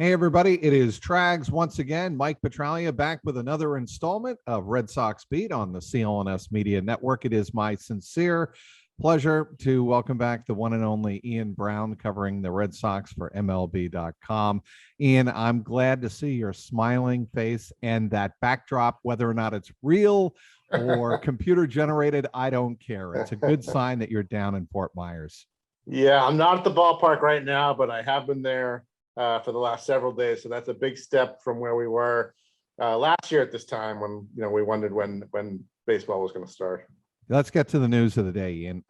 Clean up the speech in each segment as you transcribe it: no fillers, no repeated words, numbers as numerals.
Hey, everybody. It is Trags once again. Mike Petraglia back with another installment of Red Sox Beat on the CLNS Media Network. It is my sincere pleasure to welcome back the one and only Ian Browne covering the Red Sox for MLB.com. Ian, I'm glad to see your smiling face and that backdrop, whether or not it's real or computer generated, I don't care. It's a good sign that you're down in Fort Myers. Yeah, I'm not at the ballpark right now, but I have been there for the last several days. So that's a big step from where we were last year at this time when, we wondered when baseball was going to start. Let's get to the news of the day, Ian.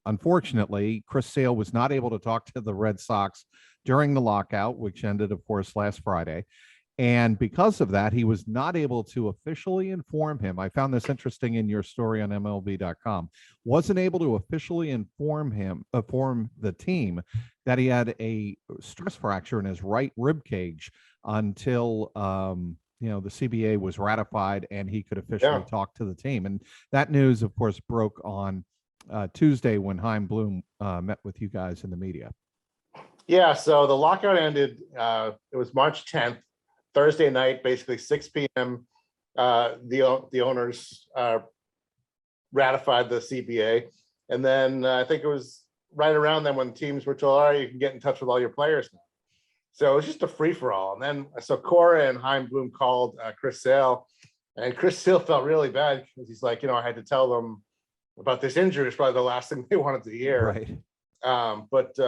Unfortunately, Chris Sale was not able to talk to the Red Sox during the lockout, which ended, of course, last Friday. And because of that, he was not able to officially inform him. I found this interesting in your story on MLB.com. Wasn't able to officially inform the team that he had a stress fracture in his right rib cage until the CBA was ratified and he could officially talk to the team. And that news, of course, broke on Tuesday when Chaim Bloom met with you guys in the media. Yeah, so the lockout ended. It was March 10th. Thursday night, basically 6 p.m. The owners ratified the CBA, and then I think it was right around then when teams were told, "All right, you can get in touch with all your players now." So it was just a free for all. And then Cora and Chaim Bloom called Chris Sale, and Chris Sale felt really bad because he's like, I had to tell them about this injury. It's probably the last thing they wanted to hear. Right. It's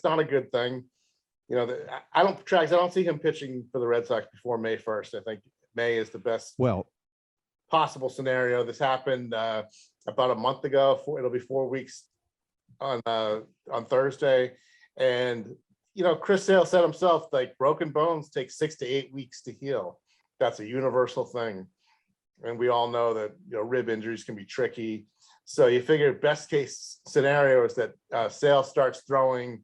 not a good thing. I don't see him pitching for the Red Sox before May 1st. I think May is the best possible scenario. This happened about a month ago. It'll be 4 weeks on Thursday. And, Chris Sale said himself, like, broken bones take 6 to 8 weeks to heal. That's a universal thing. And we all know that, rib injuries can be tricky. So you figure best case scenario is that Sale starts throwing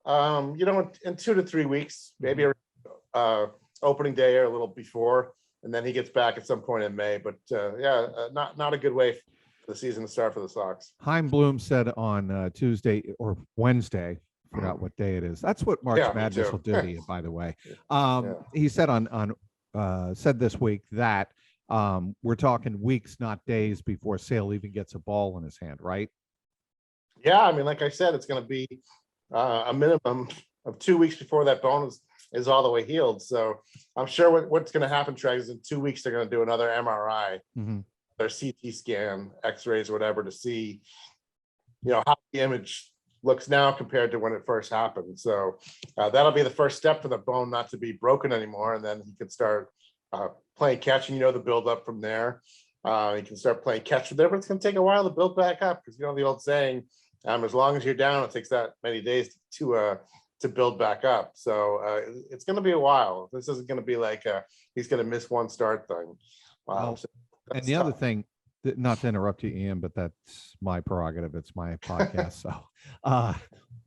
in 2 to 3 weeks, maybe opening day or a little before, and then he gets back at some point in May. But not a good way for the season to start for the Sox. Chaim Bloom said on Tuesday or Wednesday, forgot what day it is. That's what March Madness will do to you, by the way. He said said this week that we're talking weeks, not days, before Sale even gets a ball in his hand, right? Yeah, I mean, like I said, it's going to be a minimum of 2 weeks before that bone is all the way healed. So I'm sure what's going to happen, Trags, is in 2 weeks they're going to do another MRI, their CT scan, X-rays, or whatever, to see, how the image looks now compared to when it first happened. So that'll be the first step for the bone not to be broken anymore, and then he can start playing catch, and the build up from there. He can start playing catch from there, but it's going to take a while to build back up because the old saying. As long as you're down, it takes that many days to build back up. So it's going to be a while. This isn't going to be like he's going to miss one start thing. And the other thing, not to interrupt you, Ian, but that's my prerogative. It's my podcast.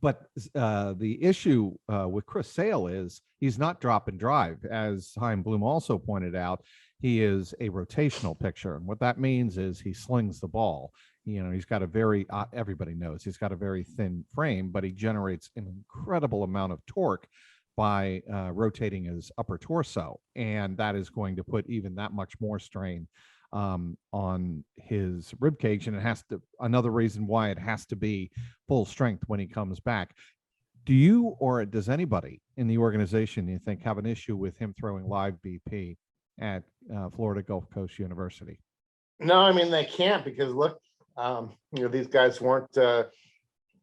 But the issue with Chris Sale is he's not drop and drive. As Chaim Bloom also pointed out, he is a rotational pitcher. And what that means is he slings the ball. He's got a very, everybody knows he's got a very thin frame, but he generates an incredible amount of torque by rotating his upper torso. And that is going to put even that much more strain on his rib cage. And another reason why it has to be full strength when he comes back. Do you, or does anybody in the organization, you think, have an issue with him throwing live BP at Florida Gulf Coast University? No, I mean, they can't because look, these guys weren't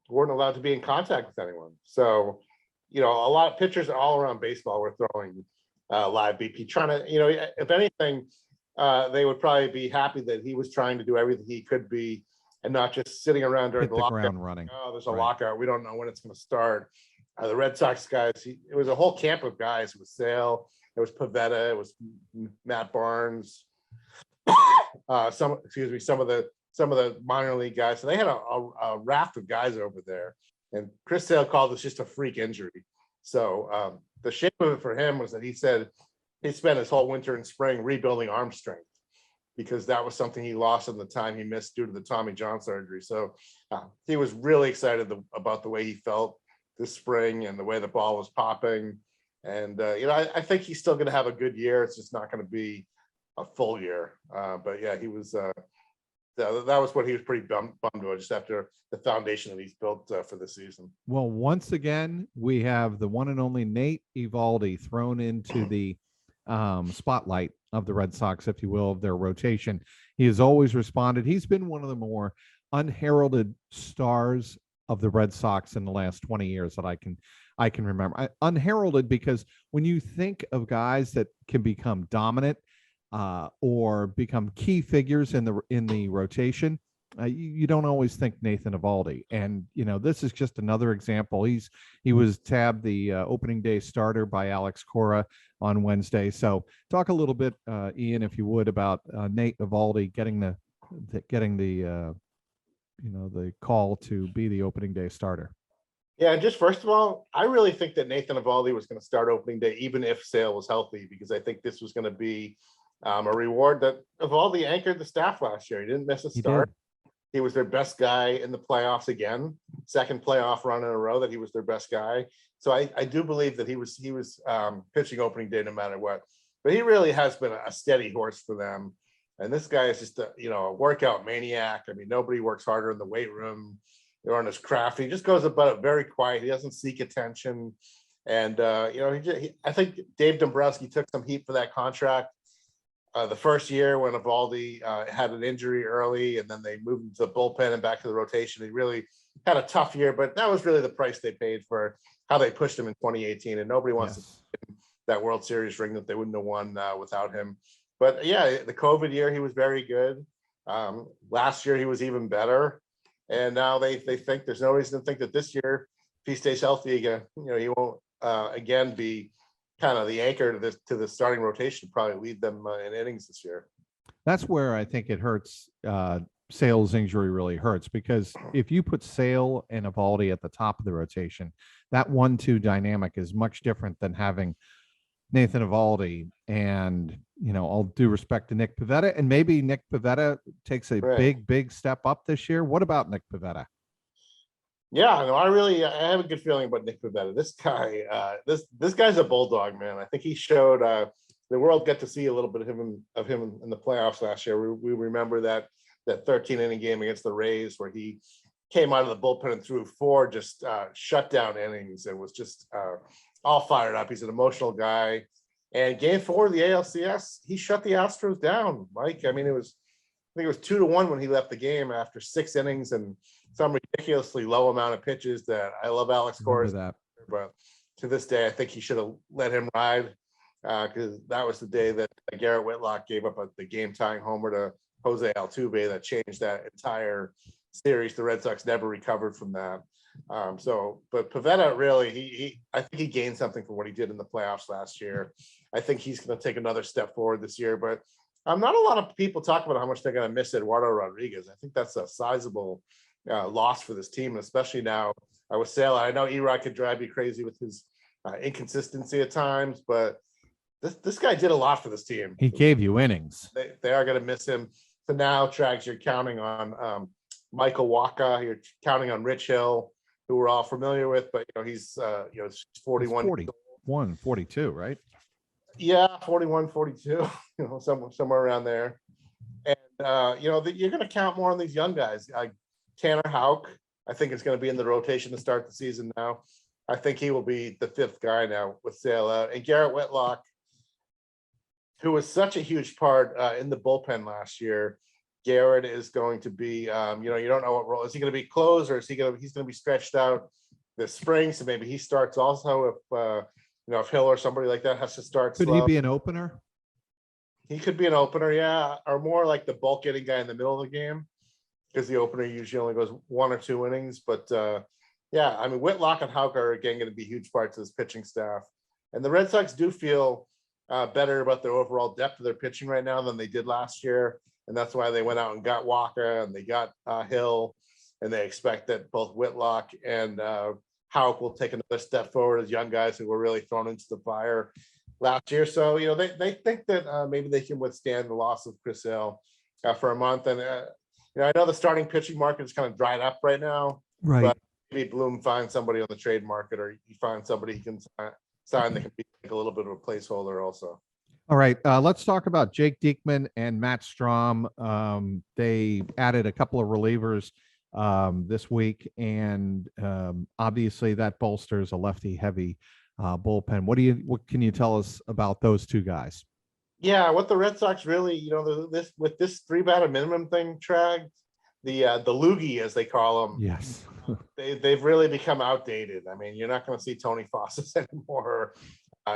allowed to be in contact with anyone. So, a lot of pitchers all around baseball were throwing live BP, trying to, if anything, they would probably be happy that he was trying to do everything he could be and not just sitting around during the lockout. Ground running. Oh, there's a lockout. We don't know when it's going to start. The Red Sox guys, it was a whole camp of guys. It was Sale, it was Pivetta, it was Matt Barnes, some of the minor league guys. So they had a raft of guys over there. And Chris Sale called this just a freak injury. So the shape of it for him was that he said he spent his whole winter and spring rebuilding arm strength because that was something he lost in the time he missed due to the Tommy John surgery. So he was really excited about the way he felt this spring and the way the ball was popping. And, I think he's still going to have a good year. It's just not going to be a full year. But yeah, he was, that was what he was pretty bummed about, just after the foundation that he's built for the season. Well, once again, we have the one and only Nate Eovaldi thrown into the spotlight of the Red Sox, if you will, of their rotation. He has always responded. He's been one of the more unheralded stars of the Red Sox in the last 20 years that I can remember. Unheralded because when you think of guys that can become dominant or become key figures in the rotation, you don't always think Nathan Eovaldi. And this is just another example. He was tabbed the opening day starter by Alex Cora on Wednesday. So talk a little bit, Ian, if you would, about Nate Eovaldi getting the call to be the opening day starter. Yeah, just first of all, I really think that Nathan Eovaldi was going to start opening day, even if Sale was healthy, because I think this was going to be a reward that Eovaldi anchored the staff last year. He didn't miss a start. He was their best guy in the playoffs again, second playoff run in a row that he was their best guy. So I do believe that he was pitching opening day no matter what. But he really has been a steady horse for them. And this guy is just a workout maniac. I mean, nobody works harder in the weight room. They're on his craft. He just goes about it very quiet. He doesn't seek attention. And I think Dave Dombrowski took some heat for that contract. The first year when Eovaldi had an injury early, and then they moved into the bullpen and back to the rotation. He really had a tough year, but that was really the price they paid for how they pushed him in 2018. And nobody wants to win that World Series ring that they wouldn't have won without him. But yeah, the COVID year, he was very good. Last year, he was even better. And now they think there's no reason to think that this year, if he stays healthy again, he won't again be kind of the anchor to the starting rotation, probably lead them in innings this year. That's where I think it hurts. Sale's injury really hurts, because if you put Sale and Eovaldi at the top of the rotation, that 1-2 dynamic is much different than having Nathan Eovaldi and, all due respect to Nick Pivetta, and maybe Nick Pivetta takes a big step up this year. What about Nick Pivetta? Yeah, no, I have a good feeling about Nick Pivetta. This guy, this guy's a bulldog, man. I think he showed the world got to see a little bit of him in the playoffs last year. We remember that 13 inning game against the Rays where he came out of the bullpen and threw 4 just shutdown innings and was just all fired up. He's an emotional guy. And game 4 of the ALCS, he shut the Astros down, Mike. I mean, I think it was 2-1 when he left the game after 6 innings and some ridiculously low amount of pitches. That I love Alex Cora, but to this day, I think he should have let him ride, because that was the day that Garrett Whitlock gave up the game-tying homer to Jose Altuve that changed that entire series. The Red Sox never recovered from that. But Pivetta really, I think he gained something from what he did in the playoffs last year. I think he's going to take another step forward this year, but not a lot of people talk about how much they're going to miss Eduardo Rodriguez. I think that's a sizable loss for this team, especially now with Sale. I know Erod could drive you crazy with his inconsistency at times, but this guy did a lot for this team. He gave you innings. They are going to miss him. So now, Trags, you're counting on Michael Wacha. You're counting on Rich Hill, who we're all familiar with, but he's 41, 42, right? Yeah, 41, 42, somewhere around there. And you're going to count more on these young guys. Tanner Houck, I think, is going to be in the rotation to start the season now. I think he will be the 5th guy now with Sale out. And Garrett Whitlock, who was such a huge part in the bullpen last year. Garrett is going to be, you don't know what role. Is he going to be closed, or he's going to be stretched out this spring? So maybe he starts also if Hill or somebody like that has to start. Could he be an opener? He could be an opener, yeah, or more like the bulk hitting guy in the middle of the game, because the opener usually only goes 1 or 2 innings. But yeah, I mean, Whitlock and Houck are again going to be huge parts of this pitching staff, and the Red Sox do feel better about their overall depth of their pitching right now than they did last year. And that's why they went out and got Wacha and they got Hill, and they expect that both Whitlock and Houck will take another step forward as young guys who were really thrown into the fire last year. So, they think that maybe they can withstand the loss of Chris Hill for a month. And, I know the starting pitching market is kind of dried up right now. Right. But maybe Bloom finds somebody on the trade market, or you find somebody he can sign that can be like a little bit of a placeholder also. All right, let's talk about Jake Diekman and Matt Strom. They added a couple of relievers this week, and obviously that bolsters a lefty-heavy bullpen. What can you tell us about those two guys? Yeah, what the Red Sox really, this with this 3-batter minimum thing, Trags, the loogie as they call them. Yes. they've really become outdated. I mean, you're not going to see Tony Fosses anymore.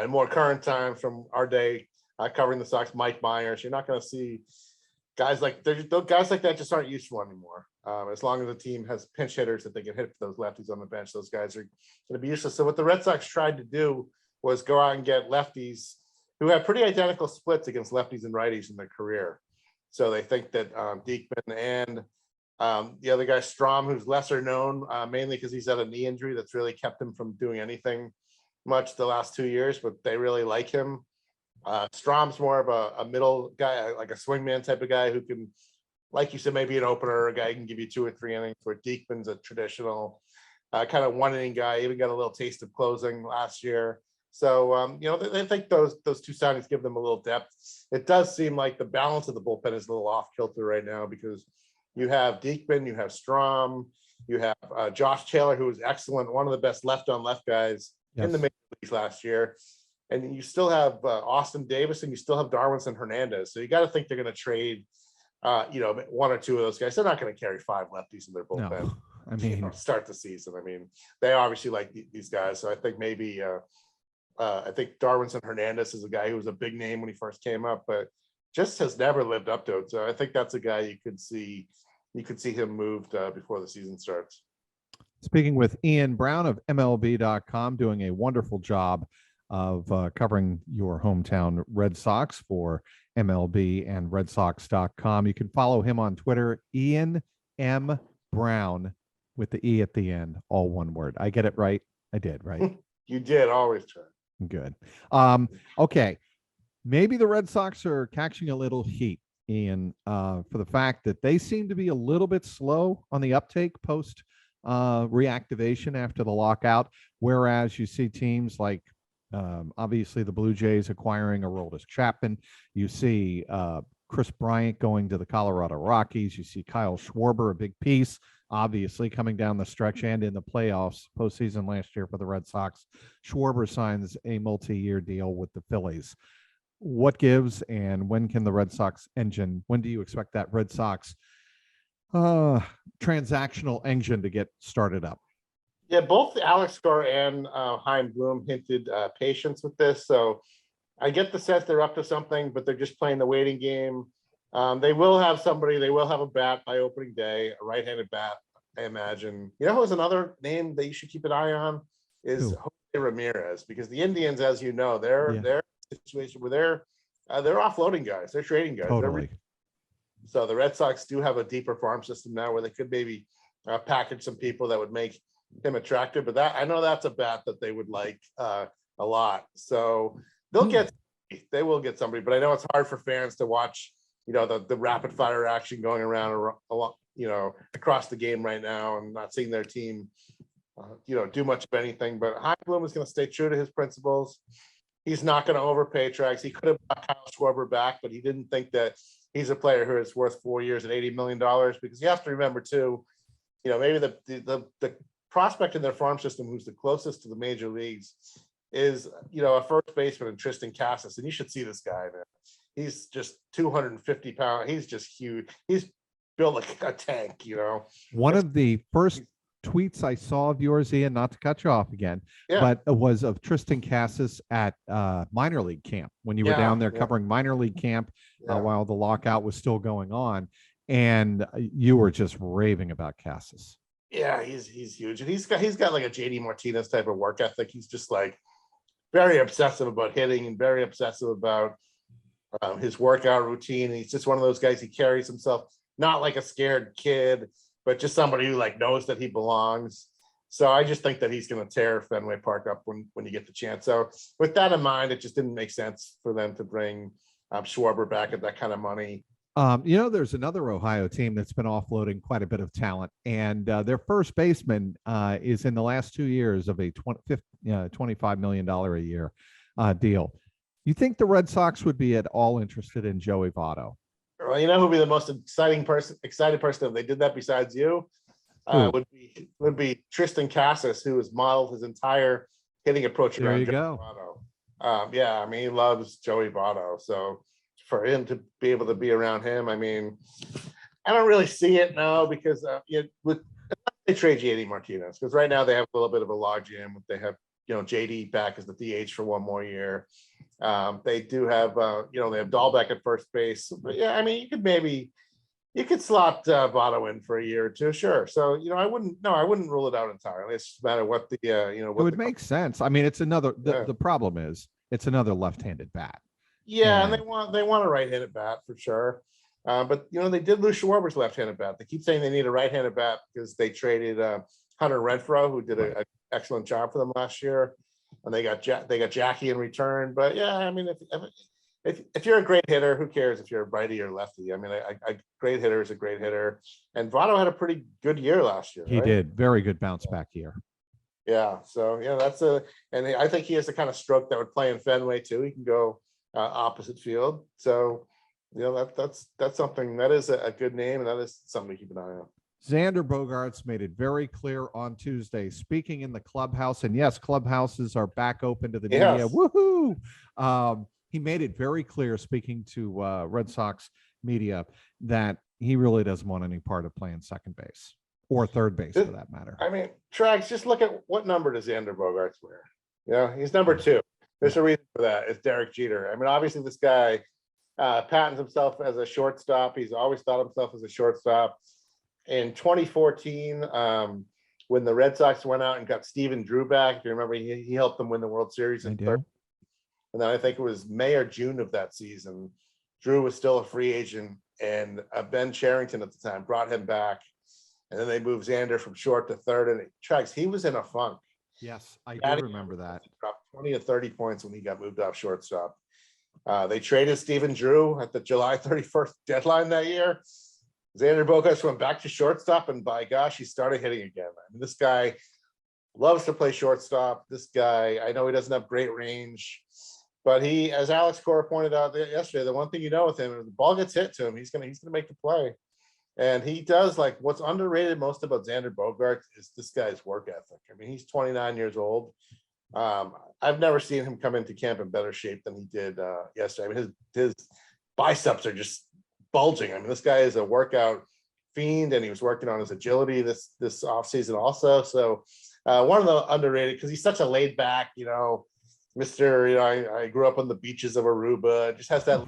In more current times from our day covering the Sox, Mike Myers, you're not going to see guys like that just aren't useful anymore. As long as the team has pinch hitters that they can hit for those lefties on the bench, those guys are going to be useless. So what the Red Sox tried to do was go out and get lefties who have pretty identical splits against lefties and righties in their career. So they think that Diekman and the other guy, Strom, who's lesser known, mainly because he's had a knee injury that's really kept him from doing anything much the last 2 years, but they really like him. Strom's more of a middle guy, like a swingman type of guy who can, like you said, maybe an opener, a guy who can give you 2 or 3 innings, where Diekman's a traditional kind of 1 inning guy, even got a little taste of closing last year. So, they think those 2 signings give them a little depth. It does seem like the balance of the bullpen is a little off kilter right now, because you have Diekman, you have Strom, you have Josh Taylor, who was excellent, one of the best left-on-left guys in the major leagues last year. And you still have Austin Davis, and you still have Darwinson Hernandez. So you got to think they're going to trade, 1 or 2 of those guys. They're not going to carry 5 lefties in their bullpen. No, I mean, start the season. I mean, they obviously like these guys. So I think maybe, I think Darwinson Hernandez is a guy who was a big name when he first came up, but just has never lived up to it. So I think that's a guy you could see him moved before the season starts. Speaking with Ian Browne of MLB.com, doing a wonderful job of covering your hometown Red Sox for MLB and RedSox.com. You can follow him on Twitter, Ian M. Browne, with the E at the end, all one word. I get it right? I did, right? You did, always try. Good. Okay. Maybe the Red Sox are catching a little heat, Ian, for the fact that they seem to be a little bit slow on the uptake post reactivation after the lockout, whereas you see teams like obviously the Blue Jays acquiring Aroldis Chapman. You see Chris Bryant going to the Colorado Rockies. You see Kyle Schwarber, a big piece, obviously coming down the stretch and in the playoffs postseason last year for the Red Sox. Schwarber signs a multi-year deal with the Phillies. What gives, and when can the Red Sox engine, when do you expect that Red Sox transactional engine to get started up? Yeah, both Alex Cora and Chaim Bloom hinted patience with this. So I get the sense they're up to something, but they're just playing the waiting game. They will have somebody, they will have a bat by opening day, a right-handed bat, I imagine. You know who's another name that you should keep an eye on is Jose Ramirez, because the Indians, as you know, they're in a situation where they're offloading guys, they're trading guys. Totally. So the Red Sox do have a deeper farm system now where they could maybe package some people that would make him attractive, but I know that's a bat that they would like a lot. So they will get somebody, but I know it's hard for fans to watch, the rapid fire action going around a lot, across the game right now, and not seeing their team, do much of anything. But Chaim Bloom is going to stay true to his principles. He's not going to overpay Trags. He could have bought Kyle Schwarber back, but he didn't think that he's a player who is worth 4 years at $80 million, because you have to remember too, maybe the prospect in their farm system who's the closest to the major leagues is, a first baseman in Tristan Casas. And you should see this guy, man. He's just 250 pounds. He's just huge. He's built like a tank, One of the first tweets I saw of yours, Ian, not to cut you off again, but it was of Triston Casas at minor league camp when you were down there covering minor league camp while the lockout was still going on. And you were just raving about Casas. Yeah, he's huge, and he's got like a JD Martinez type of work ethic. He's just like very obsessive about hitting and very obsessive about his workout routine. And he's just one of those guys. He carries himself not like a scared kid, but just somebody who like knows that he belongs. So I just think that he's going to tear Fenway Park up when you get the chance. So with that in mind, it just didn't make sense for them to bring Schwarber back at that kind of money. There's another Ohio team that's been offloading quite a bit of talent, and their first baseman is in the last 2 years of a $25 million a year deal. You think the Red Sox would be at all interested in Joey Votto? Well, you know who'd be the most excited person if they did that besides you? Would be Tristan Casas, who has modeled his entire hitting approach There around you Joey go. Votto. Yeah, I mean, he loves Joey Votto. So for him to be able to be around him, I mean, I don't really see it now because they trade JD Martinez, because right now they have a little bit of a logjam. They have JD back as the DH for one more year. They do have they have Dahlbeck at first base. But yeah, I mean, you could slot Votto in for a year or two, sure. So I wouldn't rule it out entirely. It's just a matter what the it would make sense. I mean, it's another. The problem is it's another left-handed bat. Yeah, and they want a right-handed bat for sure. But they did lose Schwarber's left-handed bat. They keep saying they need a right-handed bat because they traded Hunter Renfroe, who did an excellent job for them last year, and they got Jackie in return. But yeah, I mean, if you're a great hitter, who cares if you're a righty or lefty? I mean, a great hitter is a great hitter, and Votto had a pretty good year last year. He did very good bounce back year. Yeah, so and I think he has the kind of stroke that would play in Fenway too. He can go opposite field. So that's something that is a good name, and that is something to keep an eye on. Xander Bogaerts made it very clear on Tuesday, speaking in the clubhouse, and yes, clubhouses are back open to the media. Yes. Woohoo! He made it very clear, speaking to Red Sox media, that he really doesn't want any part of playing second base or third base for that matter. I mean, Trags, just look at what number does Xander Bogaerts wear? He's number 2. There's a reason for that. It's Derek Jeter. I mean, obviously this guy patents himself as a shortstop. He's always thought of himself as a shortstop. In 2014, when the Red Sox went out and got Stephen Drew back, if you remember, he helped them win the World Series. And then I think it was May or June of that season, Drew was still a free agent, and Ben Cherington at the time brought him back. And then they moved Xander from short to third, and Trags, he was in a funk. Yes, I do remember that. He dropped 20 to 30 points when he got moved off shortstop. They traded Stephen Drew at the July 31st deadline that year. Xander Bogaerts went back to shortstop, and by gosh, he started hitting again. I mean, this guy loves to play shortstop. This guy, I know he doesn't have great range, but he, as Alex Cora pointed out yesterday, the one thing with him, if the ball gets hit to him, he's gonna make the play. And he does. Like, what's underrated most about Xander Bogaerts is this guy's work ethic. I mean, he's 29 years old. I've never seen him come into camp in better shape than he did yesterday. I mean, his biceps are just bulging. I mean, this guy is a workout fiend, and he was working on his agility this offseason also. So one of the underrated, because he's such a laid back, Mr. I grew up on the beaches of Aruba. Just has that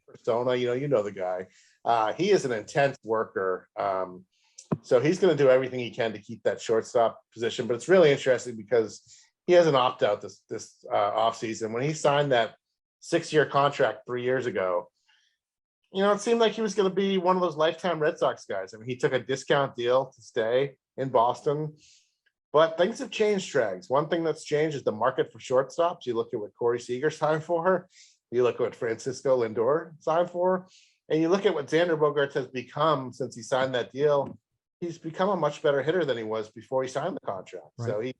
persona. You know the guy. He is an intense worker. So he's going to do everything he can to keep that shortstop position. But it's really interesting because he has an opt-out this offseason. When he signed that 6-year contract 3 years ago, it seemed like he was going to be one of those lifetime Red Sox guys. I mean, he took a discount deal to stay in Boston. But things have changed, Trags. One thing that's changed is the market for shortstops. You look at what Corey Seager signed for. You look at what Francisco Lindor signed for. And you look at what Xander Bogaerts has become since he signed that deal. He's become a much better hitter than he was before he signed the contract. Right. So he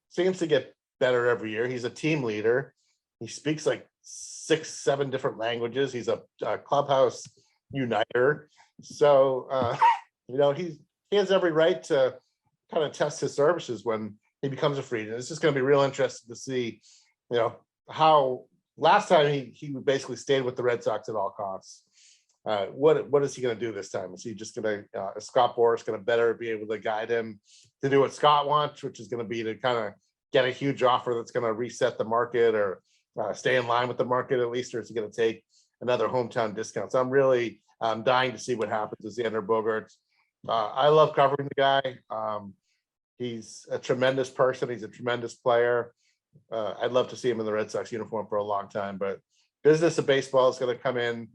seems to get better every year. He's a team leader. He speaks like 6-7 different languages. He's a clubhouse uniter. So, he has every right to kind of test his services when he becomes a free agent. It's just going to be real interesting to see, how last time he basically stayed with the Red Sox at all costs. What is he going to do this time? Is he just going to, is Scott Boras going to better be able to guide him to do what Scott wants, which is going to be to kind of get a huge offer that's going to reset the market or stay in line with the market at least, or is he going to take another hometown discount? So I'm really dying to see what happens with Xander Bogaerts. I love covering the guy. He's a tremendous person. He's a tremendous player. I'd love to see him in the Red Sox uniform for a long time, but business of baseball is going to come in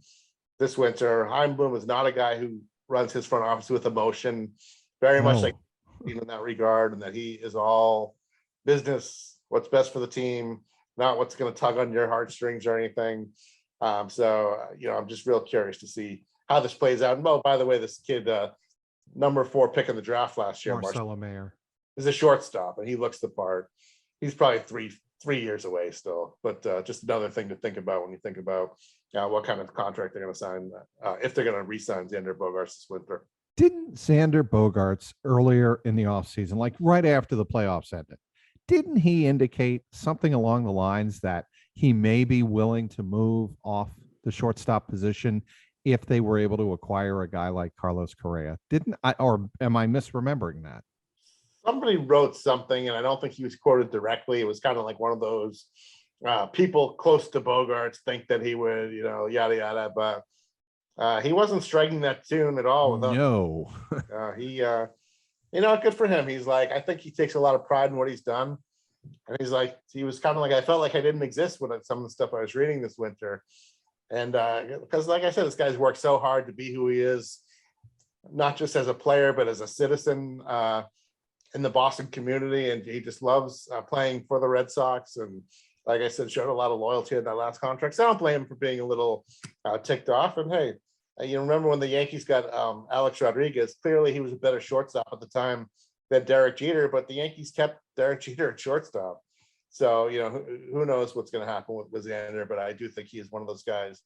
this winter. Chaim Bloom is not a guy who runs his front office with emotion, very much like in that regard, and that he is all business, what's best for the team, not what's going to tug on your heartstrings or anything. So I'm just real curious to see how this plays out. And oh, by the way, this kid, number 4 pick in the draft last year, Marcelo Mayer, is a shortstop, and he looks the part. He's probably three years away still, but just another thing to think about when you think about what kind of contract they're going to sign, if they're going to re-sign Xander Bogaerts this winter. Didn't Xander Bogaerts earlier in the offseason, like right after the playoffs ended, didn't he indicate something along the lines that he may be willing to move off the shortstop position if they were able to acquire a guy like Carlos Correa? Didn't I, or am I misremembering that? Somebody wrote something, and I don't think he was quoted directly. It was kind of like one of those people close to Bogaerts think that he would, yada, yada, but he wasn't striking that tune at all. No. He, good for him. He's like, I think he takes a lot of pride in what he's done. And he's like, he was kind of like, I felt like I didn't exist with some of the stuff I was reading this winter. And because like I said, this guy's worked so hard to be who he is, not just as a player, but as a citizen in the Boston community. And he just loves playing for the Red Sox. And like I said, showed a lot of loyalty in that last contract. So I don't blame him for being a little ticked off. And hey, you remember when the Yankees got Alex Rodriguez, clearly he was a better shortstop at the time than Derek Jeter, but the Yankees kept Derek Jeter at shortstop. So, who knows what's going to happen with Xander, but I do think he is one of those guys.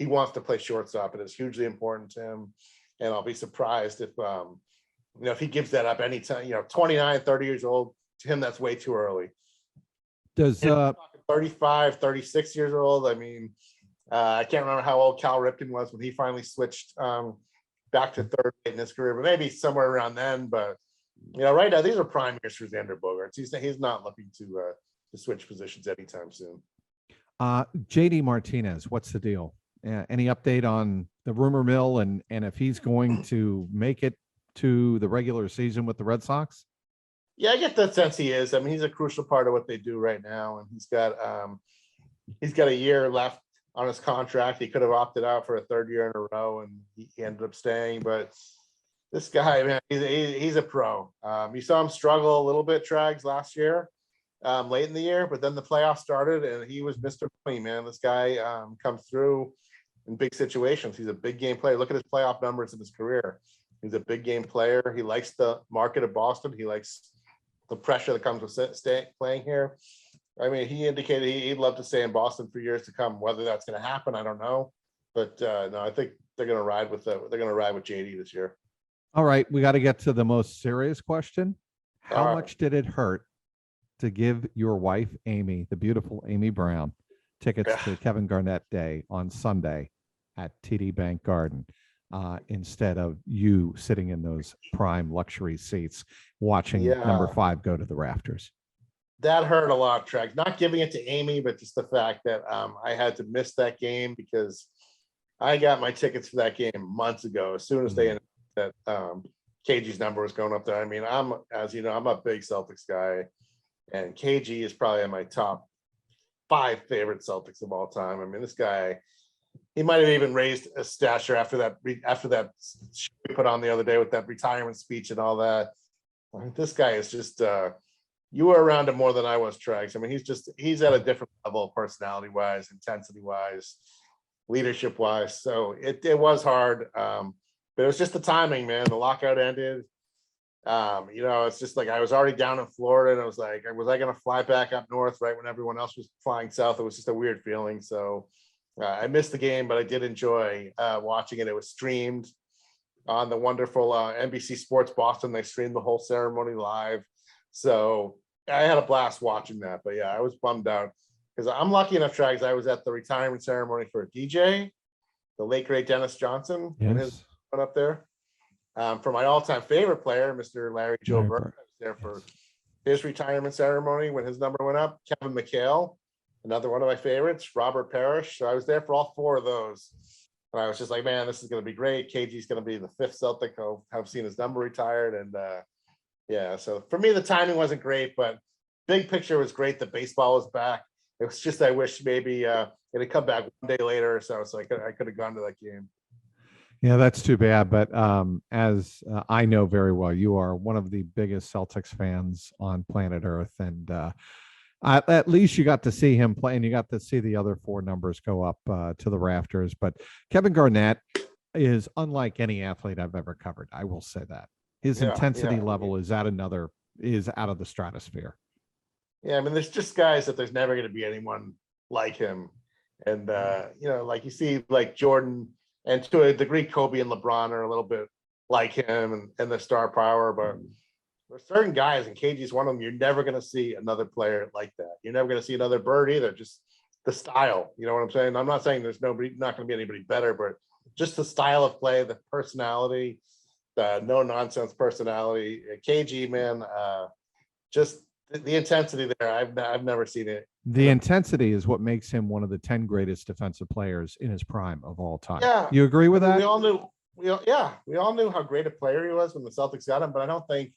He wants to play shortstop. It is hugely important to him. And I'll be surprised if he gives that up anytime, 29, 30 years old, to him, that's way too early. Does 35, 36 years old. I mean, I can't remember how old Cal Ripken was when he finally switched back to third in his career, but maybe somewhere around then. But right now these are prime years for Xander Bogaerts. He's not looking to switch positions anytime soon. JD Martinez, what's the deal? Any update on the rumor mill and if he's going to make it to the regular season with the Red Sox? Yeah, I get that sense he is. I mean, he's a crucial part of what they do right now, and he's got a year left on his contract. He could have opted out for a third year in a row, and he ended up staying. But this guy, man, he's a pro. You saw him struggle a little bit, Trags, last year, late in the year, but then the playoffs started, and he was Mr. Money, man. This guy comes through in big situations. He's a big game player. Look at his playoff numbers in his career. He's a big game player. He likes the market of Boston. He likes the pressure that comes with playing here. I mean, he indicated he'd love to stay in Boston for years to come. Whether that's going to happen, I don't know. But no, I think they're going to ride with JD this year. All right, we got to get to the most serious question. How much did it hurt to give your wife, Amy, the beautiful Amy Browne, tickets to Kevin Garnett Day on Sunday at TD Bank Garden instead of you sitting in those prime luxury seats watching number 5 go to the rafters? That hurt a lot, Track. Not giving it to Amy, but just the fact that I had to miss that game because I got my tickets for that game months ago. As soon as they announced that KG's number was going up there. I mean, I'm a big Celtics guy, and KG is probably in my top 5 favorite Celtics of all time. I mean, this guy, he might have even raised a stature after that show we put on the other day with that retirement speech and all that. I mean, this guy is just you were around him more than I was, Trags. I mean, he's at a different level, personality wise, intensity wise, leadership wise. So it was hard. But it was just the timing, man. The lockout ended. It's just like I was already down in Florida, and I was like, was I going to fly back up north right when everyone else was flying south? It was just a weird feeling. So I missed the game, but I did enjoy watching it. It was streamed on the wonderful NBC Sports Boston. They streamed the whole ceremony live. So I had a blast watching that. But yeah, I was bummed out because I'm lucky enough, Trags. I was at the retirement ceremony for DJ, the late great Dennis Johnson, and his went up there. For my all-time favorite player, Mr. Larry Joe Bird, I was there for his retirement ceremony when his number went up. Kevin McHale, another one of my favorites. Robert Parrish. So I was there for all 4 of those. And I was just like, man, this is going to be great. KG's going to be the 5th Celtic who have seen his number retired. And so for me, the timing wasn't great, but big picture was great. The baseball was back. It was just, I wish maybe it had come back one day later or so I could have gone to that game. Yeah, that's too bad. But as I know very well, you are one of the biggest Celtics fans on planet Earth. And at least you got to see him play, and you got to see the other 4 numbers go up to the rafters. But Kevin Garnett, is unlike any athlete I've ever covered. I will say that his intensity level is out of the stratosphere. Yeah, I mean, there's just guys that there's never going to be anyone like him. And, like you see, like Jordan, and to a degree, Kobe and LeBron are a little bit like him and the star power. But there's certain guys, and KG's one of them, you're never going to see another player like that. You're never going to see another Bird either. Just the style. You know what I'm saying? I'm not saying there's not going to be anybody better, but just the style of play, the personality, the no nonsense personality. KG, man, just the intensity there. I've never seen it. The intensity is what makes him one of the 10 greatest defensive players in his prime of all time. Yeah, you agree with that? We all knew how great a player he was when the Celtics got him, but I don't think,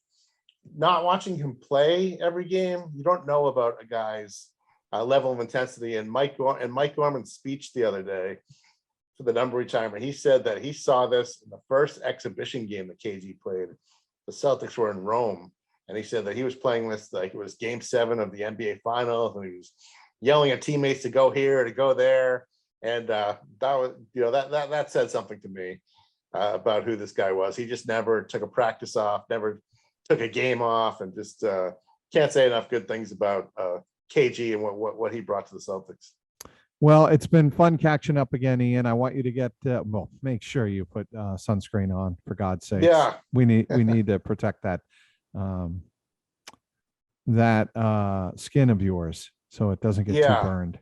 not watching him play every game, you don't know about a guy's level of intensity. And Mike Gorman's speech the other day for the number retimer, he said that he saw this in the first exhibition game that KG played. The Celtics were in Rome, and he said that he was playing this like it was Game 7 of the NBA Finals, and he was yelling at teammates to go here, to go there, and that was, that said something to me about who this guy was. He just never took a practice off, never took a game off, and just can't say enough good things about KG and what he brought to the Celtics. Well, it's been fun catching up again, Ian. I want you to get make sure you put sunscreen on, for God's sake. Yeah, we need to protect that skin of yours so it doesn't get too burned.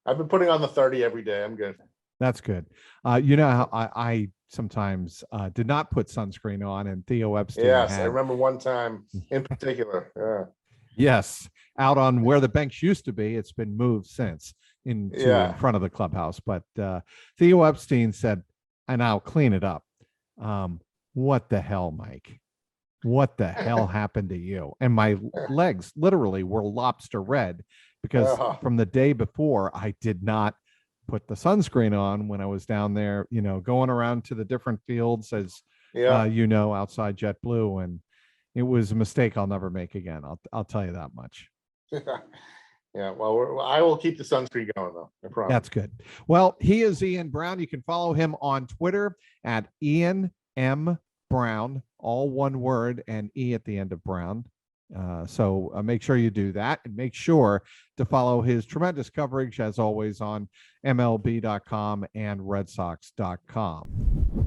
I've been putting on the 30 every day. I'm good. That's good. You know how I sometimes did not put sunscreen on, and Theo Epstein. Yes, I remember one time in particular. Yeah. Yes, out on where the bench used to be. It's been moved since in front of the clubhouse. But Theo Epstein said, and I'll clean it up. What the hell, Mike? What the hell happened to you? And my legs literally were lobster red because from the day before, I did not put the sunscreen on when I was down there, going around to the different fields as outside JetBlue, and it was a mistake I'll never make again. I'll tell you that much. Yeah, well, I will keep the sunscreen going though. I promise. That's good. Well, he is Ian Browne. You can follow him on Twitter at Ian M. Browne, all one word, and E at the end of Brown. So make sure you do that, and make sure to follow his tremendous coverage, as always, on MLB.com and RedSox.com.